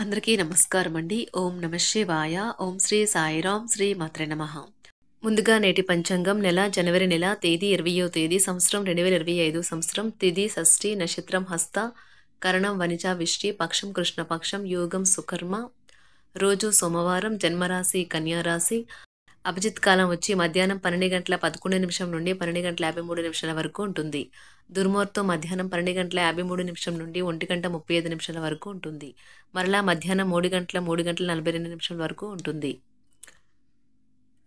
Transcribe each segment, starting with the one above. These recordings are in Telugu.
అందరికీ నమస్కారం అండి. ఓం నమ శివాయ. ఓం శ్రీ సాయిరాం శ్రీ మాత్రే నమః. ముందుగా నేటి పంచాంగం నెల జనవరి నెల తేదీ 20వ తేదీ సంవత్సరం 2025 సంవత్సరం తిథి షష్ఠి నక్షత్రం హస్త కరణం వనిజ విష్టి పక్షం కృష్ణపక్షం యోగం సుకర్మ రోజు సోమవారం జన్మరాశి కన్యా రాశి అభిజిత్ కాలం వచ్చి మధ్యాహ్నం 12:11 నుండి 12:53 వరకు ఉంటుంది. దుర్ముహూర్తం మధ్యాహ్నం 12:53 నుండి 1:35 వరకు ఉంటుంది. మరలా మధ్యాహ్నం 3:42 వరకు ఉంటుంది.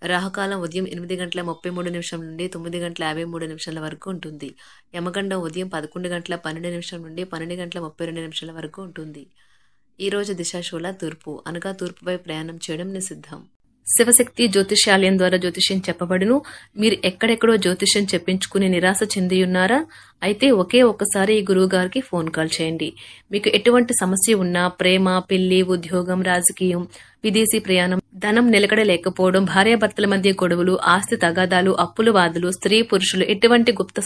రాహుకాలం ఉదయం 8:33 నుండి 9:53 వరకు ఉంటుంది. యమగండం ఉదయం 11:12 నుండి 12:32 వరకు ఉంటుంది. ఈరోజు దిశాశూల తూర్పు అనగా తూర్పుపై ప్రయాణం చేయడం నిషిద్ధం. శివశక్తి జ్యోతిష్యాలయం ద్వారా జ్యోతిష్యం చెప్పబడును. మీరు ఎక్కడెక్కడో జ్యోతిష్యం చెప్పించుకుని నిరాశ చెందియున్నారా? అయితే ఒకే ఒక్కసారి ఈ గురువు గారికి ఫోన్ కాల్ చేయండి. మీకు ఎటువంటి సమస్య ఉన్నా, ప్రేమ, పెళ్లి, ఉద్యోగం, రాజకీయం, విదేశీ ప్రయాణం, ధనం నిలకడ లేకపోవడం, భార్యాభర్తల మధ్య గొడవలు, ఆస్తి తగాదాలు, అప్పుల బాధలు, స్త్రీ పురుషులు ఎటువంటి గుప్త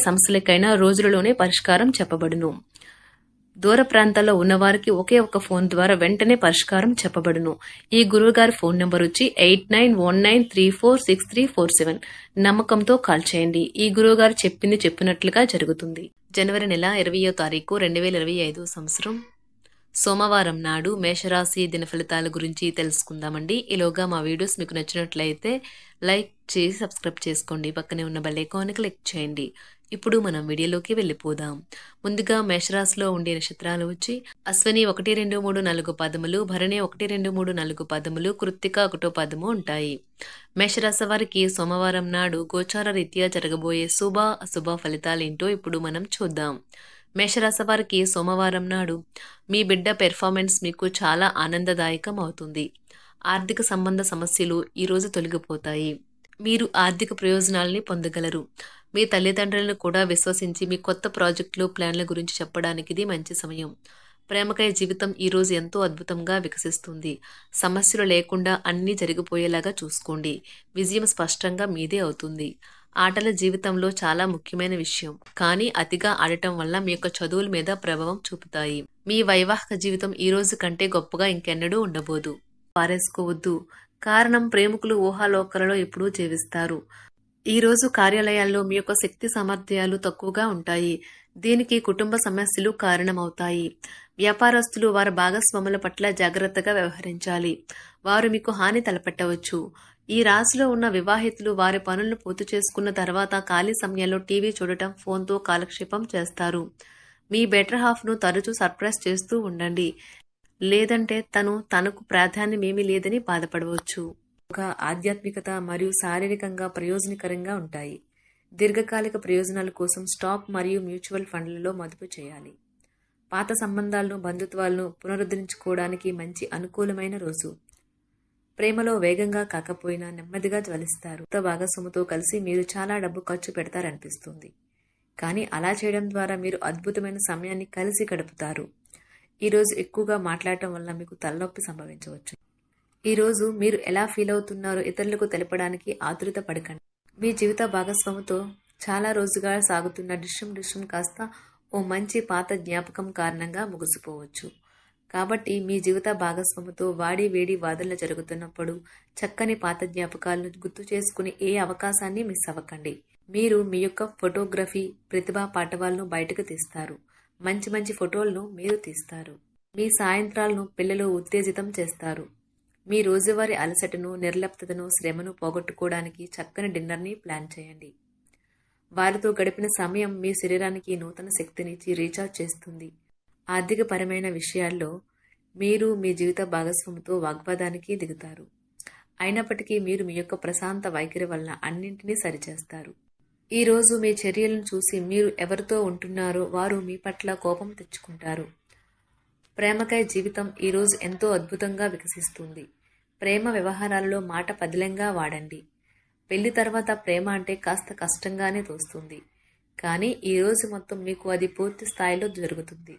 సమస్యలకైనా రోజులలోనే పరిష్కారం చెప్పబడును. దూర ప్రాంతాల్లో ఉన్నవారికి ఒకే ఒక ఫోన్ ద్వారా వెంటనే పరిష్కారం చెప్పబడును. ఈ గురువుగారి ఫోన్ నంబర్ వచ్చి 8919346347. నమ్మకంతో కాల్ చేయండి. ఈ గురువుగారు చెప్పింది చెప్పినట్లుగా జరుగుతుంది. జనవరి నెల 20వ తారీఖు 2025 సంవత్సరం సోమవారం నాడు మేషరాశి దిన ఫలితాల గురించి తెలుసుకుందామండి. ఈలోగా మా వీడియోస్ మీకు నచ్చినట్లయితే లైక్ చేసి సబ్స్క్రైబ్ చేసుకోండి. పక్కనే ఉన్న బెల్ ఐకాన్ని క్లిక్ చేయండి. ఇప్పుడు మనం వీడియోలోకి వెళ్ళిపోదాం. ముందుగా మేషరాశిలో ఉండే నక్షత్రాలు వచ్చి అశ్విని 1, 2, 3, 4 పదములు, భరణి 1, 2, 3, 4 పదములు, కృత్తిక 1 పదము ఉంటాయి. మేషరాశి వారికి సోమవారం నాడు గోచార రీత్యా జరగబోయే శుభ అశుభ ఫలితాలేంటో ఇప్పుడు మనం చూద్దాం. మేషరాశి వారికి సోమవారం నాడు మీ బిడ్డ పెర్ఫార్మెన్స్ మీకు చాలా ఆనందదాయకం అవుతుంది. ఆర్థిక సంబంధ సమస్యలు ఈరోజు తొలగిపోతాయి. మీరు ఆర్థిక ప్రయోజనాలని పొందగలరు. మీ తల్లిదండ్రులను కూడా విశ్వసించి మీ కొత్త ప్రాజెక్టులు, ప్లాన్ల గురించి చెప్పడానికి ఇది మంచి సమయం. ప్రేమకై జీవితం ఈరోజు ఎంతో అద్భుతంగా వికసిస్తుంది. సమస్యలు లేకుండా అన్నీ జరిగిపోయేలాగా చూసుకోండి. విజయం స్పష్టంగా మీదే అవుతుంది. ఆటల జీవితంలో చాలా ముఖ్యమైన విషయం, కానీ అతిగా ఆడటం వల్ల మీ యొక్క చదువుల మీద ప్రభావం చూపుతాయి. మీ వైవాహిక జీవితం ఈ రోజు కంటే గొప్పగా ఇంకెన్నడూ ఉండబోదు. పారేసుకోవద్దు. కారణం ప్రేమికులు ఊహాలోకాలలో ఎప్పుడూ జీవిస్తారు. ఈ రోజు కార్యాలయాల్లో మీ యొక్క శక్తి సామర్థ్యాలు తక్కువగా ఉంటాయి. దీనికి కుటుంబ సమస్యలు కారణమవుతాయి. వ్యాపారస్తులు వారి భాగస్వాముల పట్ల జాగ్రత్తగా వ్యవహరించాలి. వారు మీకు హాని తలపెట్టవచ్చు. ఈ రాశిలో ఉన్న వివాహితులు వారి పనులను పూర్తి చేసుకున్న తర్వాత ఖాళీ సమయాల్లో టీవీ చూడటం, ఫోన్తో కాలక్షేపం చేస్తారు. మీ బెటర్ హాఫ్ను తరచూ సర్ప్రైజ్ చేస్తూ ఉండండి. లేదంటే తనకు ప్రాధాన్యమేమీ లేదని బాధపడవచ్చు. ఆధ్యాత్మికత మరియు శారీరకంగా ప్రయోజనకరంగా ఉంటాయి. దీర్ఘకాలిక ప్రయోజనాల కోసం స్టాక్ మరియు మ్యూచువల్ ఫండ్లలో మదుపు చేయాలి. పాత సంబంధాలను, బంధుత్వాలను పునరుద్ధరించుకోవడానికి మంచి అనుకూలమైన రోజు. ప్రేమలో వేగంగా కాకపోయినా నెమ్మదిగా జ్వలిస్తారు. భాగస్వామితో కలిసి మీరు చాలా డబ్బు ఖర్చు పెడతారనిపిస్తుంది. కానీ అలా చేయడం ద్వారా మీరు అద్భుతమైన సమయాన్ని కలిసి గడుపుతారు. ఈరోజు ఎక్కువగా మాట్లాడటం వల్ల మీకు తలనొప్పి సంభవించవచ్చు. ఈరోజు మీరు ఎలా ఫీల్ అవుతున్నారో ఇతరులకు తెలపడానికి ఆతురత పడకండి. మీ జీవిత భాగస్వామితో చాలా రోజుగా సాగుతున్న డిష్యం కాస్త ఓ మంచి పాత జ్ఞాపకం కారణంగా ముగిసిపోవచ్చు. కాబట్టి మీ జీవిత భాగస్వామితో వాడి వేడి వాదనలు జరుగుతున్నప్పుడు చక్కని పాత జ్ఞాపకాలను గుర్తు చేసుకుని ఏ అవకాశాన్ని మిస్ అవ్వకండి. మీరు మీ యొక్క ఫోటోగ్రఫీ ప్రతిభా పాటవాలను బయటకు తీస్తారు. మంచి ఫోటోలను మీరు తీస్తారు. మీ సాయంత్రాలను పిల్లలు ఉత్తేజితం చేస్తారు. మీ రోజువారీ అలసటను, నిర్లిప్తతను, శ్రమను పోగొట్టుకోవడానికి చక్కని డిన్నర్ని ప్లాన్ చేయండి. వారితో గడిపిన సమయం మీ శరీరానికి నూతన శక్తినిచ్చి రీఛార్జ్ చేస్తుంది. ఆర్థికపరమైన విషయాల్లో మీరు మీ జీవిత భాగస్వామితో వాగ్వాదానికి దిగుతారు. అయినప్పటికీ మీరు మీ యొక్క ప్రశాంత వైఖరి వల్ల అన్నింటినీ సరిచేస్తారు. ఈ రోజు మీ చర్యలను చూసి మీరు ఎవరితో ఉంటున్నారో వారు మీ పట్ల కోపం తెచ్చుకుంటారు. ప్రేమకై జీవితం ఈరోజు ఎంతో అద్భుతంగా వికసిస్తుంది. ప్రేమ వ్యవహారాలలో మాట పదిలంగా వాడండి. పెళ్లి తర్వాత ప్రేమ అంటే కాస్త కష్టంగానే తోస్తుంది. కానీ ఈ రోజు మొత్తం మీకు అది పూర్తి స్థాయిలో జరుగుతుంది.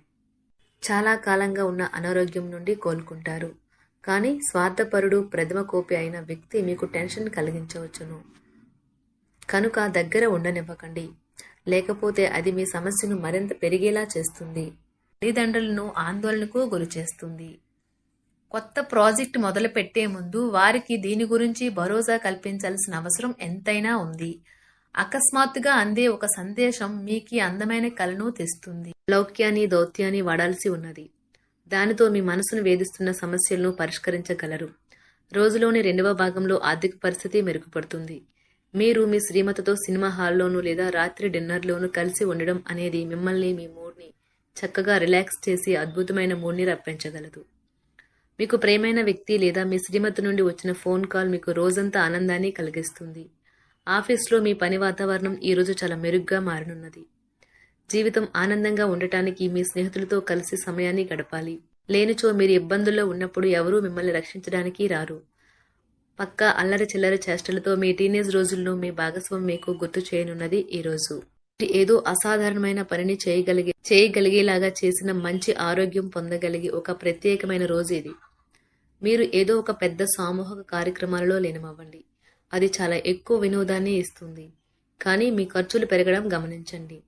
చాలా కాలంగా ఉన్న అనారోగ్యం నుండి కోలుకుంటారు. కానీ స్వార్థపరుడు, ప్రథమ కోపి అయిన వ్యక్తి మీకు టెన్షన్ కలిగించవచ్చును. కనుక దగ్గర ఉండనివ్వకండి. లేకపోతే అది మీ సమస్యను మరింత పెరిగేలా చేస్తుంది. తల్లిదండ్రులను ఆందోళనకు గురిచేస్తుంది. కొత్త ప్రాజెక్ట్ మొదలు పెట్టే ముందు వారికి దీని గురించి భరోసా కల్పించాల్సిన అవసరం ఎంతైనా ఉంది. అకస్మాత్తుగా అందే ఒక సందేశం మీకు అందమైన కలను తెస్తుంది. లౌక్యాన్ని దౌత్యాన్ని వాడాల్సి ఉన్నది. దానితో మీ మనసును వేధిస్తున్న సమస్యలను పరిష్కరించగలరు. రోజులోని 2వ భాగంలో ఆర్థిక పరిస్థితి మెరుగుపడుతుంది. మీరు మీ శ్రీమతితో సినిమా హాల్లోనూ లేదా రాత్రి డిన్నర్లోనూ కలిసి ఉండడం అనేది మిమ్మల్ని మీ మూడ్ని చక్కగా రిలాక్స్ చేసి అద్భుతమైన మూడ్ని రప్పించగలదు. మీకు ప్రేమైన వ్యక్తి లేదా మీ శ్రీమతి నుండి వచ్చిన ఫోన్ కాల్ మీకు రోజంతా ఆనందాన్ని కలిగిస్తుంది. ఆఫీస్లో మీ పని వాతావరణం ఈరోజు చాలా మెరుగ్గా మారనున్నది. జీవితం ఆనందంగా ఉండటానికి మీ స్నేహితులతో కలిసి సమయాన్ని గడపాలి. లేనిచో మీరు ఇబ్బందుల్లో ఉన్నప్పుడు ఎవరూ మిమ్మల్ని రక్షించడానికి రారు. పక్కా అల్లరి చిల్లరి చేష్టలతో మీ టీనేజ్ రోజుల్లో మీ భాగస్వామి మీకు గుర్తు చేయనున్నది ఈరోజు. ఏదో అసాధారణమైన పనిని చేయగలిగేలాగా చేసిన మంచి ఆరోగ్యం పొందగలిగి ఒక ప్రత్యేకమైన రోజు ఇది. మీరు ఏదో ఒక పెద్ద సామూహిక కార్యక్రమాలలో లీనమవ్వండి. అది చాలా ఎక్కువ వినోదాన్ని ఇస్తుంది. కానీ మీ ఖర్చులు పెరగడం గమనించండి.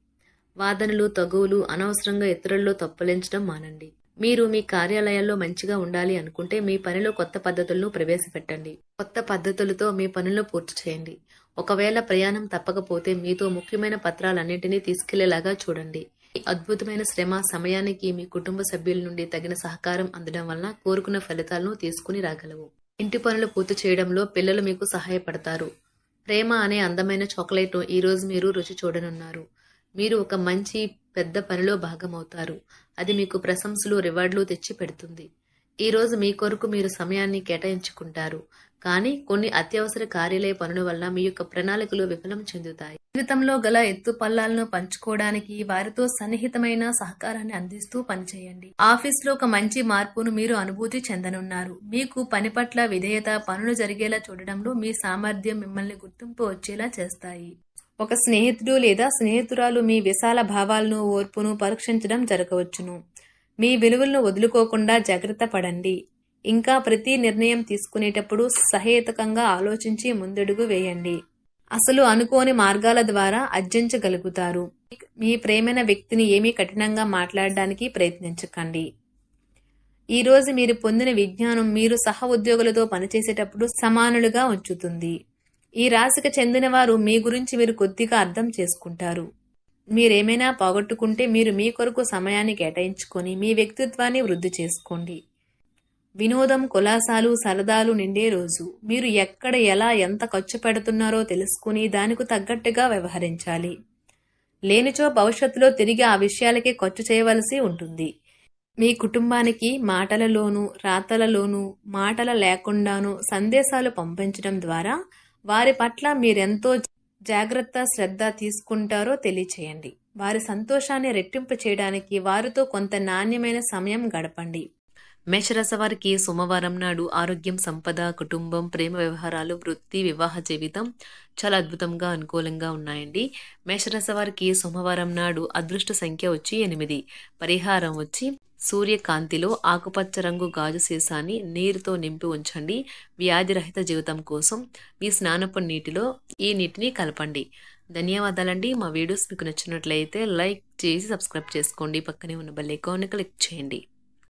వాదనలు తగువులు అనవసరంగా ఇతరుల్లో తప్పులించడం మానండి. మీరు మీ కార్యాలయాల్లో మంచిగా ఉండాలి అనుకుంటే మీ పనిలో కొత్త పద్ధతులను ప్రవేశపెట్టండి. కొత్త పద్ధతులతో మీ పనులను పూర్తి చేయండి. ఒకవేళ ప్రయాణం తప్పకపోతే మీతో ముఖ్యమైన పత్రాలన్నింటినీ తీసుకెళ్లేలాగా చూడండి. ఈ అద్భుతమైన శ్రమ సమయానికి మీ కుటుంబ సభ్యుల నుండి తగిన సహకారం అందడం వలన కోరుకున్న ఫలితాలను తీసుకుని రాగలవు. ఇంటి పనులు పూర్తి చేయడంలో పిల్లలు మీకు సహాయపడతారు. ప్రేమ అనే అందమైన చాక్లెట్ను ఈరోజు మీరు రుచి చూడనున్నారు. మీరు ఒక మంచి పెద్ద పనిలో భాగమవుతారు. అది మీకు ప్రశంసలు రివార్డులు తెచ్చి పెడుతుంది. ఈరోజు మీ కొరకు మీరు సమయాన్ని కేటాయించుకుంటారు. కానీ కొన్ని అత్యవసర కార్యాలయ పనుల వల్ల మీ యొక్క ప్రణాళికలు విఫలం చెందుతాయి. జీవితంలో గల ఎత్తు పల్లాలను పంచుకోవడానికి వారితో సన్నిహితమైన సహకారాన్ని అందిస్తూ పనిచేయండి. ఆఫీస్లో ఒక మంచి మార్పును మీరు అనుభూతి చెందనున్నారు. మీకు పని పట్ల విధేయత, పనులు జరిగేలా చూడడంలో మీ సామర్థ్యం మిమ్మల్ని గుర్తింపు వచ్చేలా చేస్తాయి. ఒక స్నేహితుడు లేదా స్నేహితురాలు మీ విశాల భావాలను, ఓర్పును పరీక్షించడం జరగవచ్చును. మీ విలువలను వదులుకోకుండా జాగ్రత్త పడండి. ఇంకా ప్రతి నిర్ణయం తీసుకునేటప్పుడు సహేతుకంగా ఆలోచించి ముందడుగు వేయండి. అసలు అనుకోని మార్గాల ద్వారా అర్జించగలుగుతారు. మీ ప్రేమైన వ్యక్తిని ఏమీ కఠినంగా మాట్లాడడానికి ప్రయత్నించకండి. ఈరోజు మీరు పొందిన విజ్ఞానం మీరు సహ ఉద్యోగులతో పనిచేసేటప్పుడు సమానులుగా ఉంచుతుంది. ఈ రాశికి చెందిన వారు మీ గురించి మీరు కొద్దిగా అర్థం చేసుకుంటారు. మీరేమైనా పోగొట్టుకుంటే మీరు మీ కొరకు సమయాన్ని కేటాయించుకొని మీ వ్యక్తిత్వాన్ని వృద్ధి చేసుకోండి. వినోదం, కులాసాలు, సరదాలు నిండే రోజు. మీరు ఎక్కడ, ఎలా, ఎంత ఖర్చు పెడుతున్నారో తెలుసుకుని దానికి తగ్గట్టుగా వ్యవహరించాలి. లేనిచో భవిష్యత్తులో తిరిగి ఆ విషయాలకే ఖర్చు చేయవలసి ఉంటుంది. మీ కుటుంబానికి మాటలలోనూ రాతలలోనూ మాటల లేకుండానూ సందేశాలు పంపించడం ద్వారా వారి పట్ల మీరెంతో జాగ్రత్త, శ్రద్ధ తీసుకుంటారో తెలియచేయండి. వారి సంతోషాన్ని రెట్టింపు చేయడానికి వారితో కొంత నాణ్యమైన సమయం గడపండి. మేషరాశి వారికి సోమవారం నాడు ఆరోగ్యం, సంపద, కుటుంబం, ప్రేమ వ్యవహారాలు, వృత్తి, వివాహ జీవితం చాలా అద్భుతంగా అనుకూలంగా ఉన్నాయండి. మేషరాశి వారికి సోమవారం నాడు అదృష్ట సంఖ్య వచ్చి 8. పరిహారం వచ్చి సూర్యకాంతిలో ఆకుపచ్చ రంగు గాజు సీసాని నీరుతో నింపి ఉంచండి. వ్యాధిరహిత జీవితం కోసం మీ స్నానపు నీటిలో ఈ నీటిని కలపండి. ధన్యవాదాలండి. మా వీడియోస్ మీకు నచ్చినట్లయితే లైక్ చేసి సబ్స్క్రైబ్ చేసుకోండి. పక్కనే ఉన్న బెల్ ఐకాన్ని క్లిక్ చేయండి.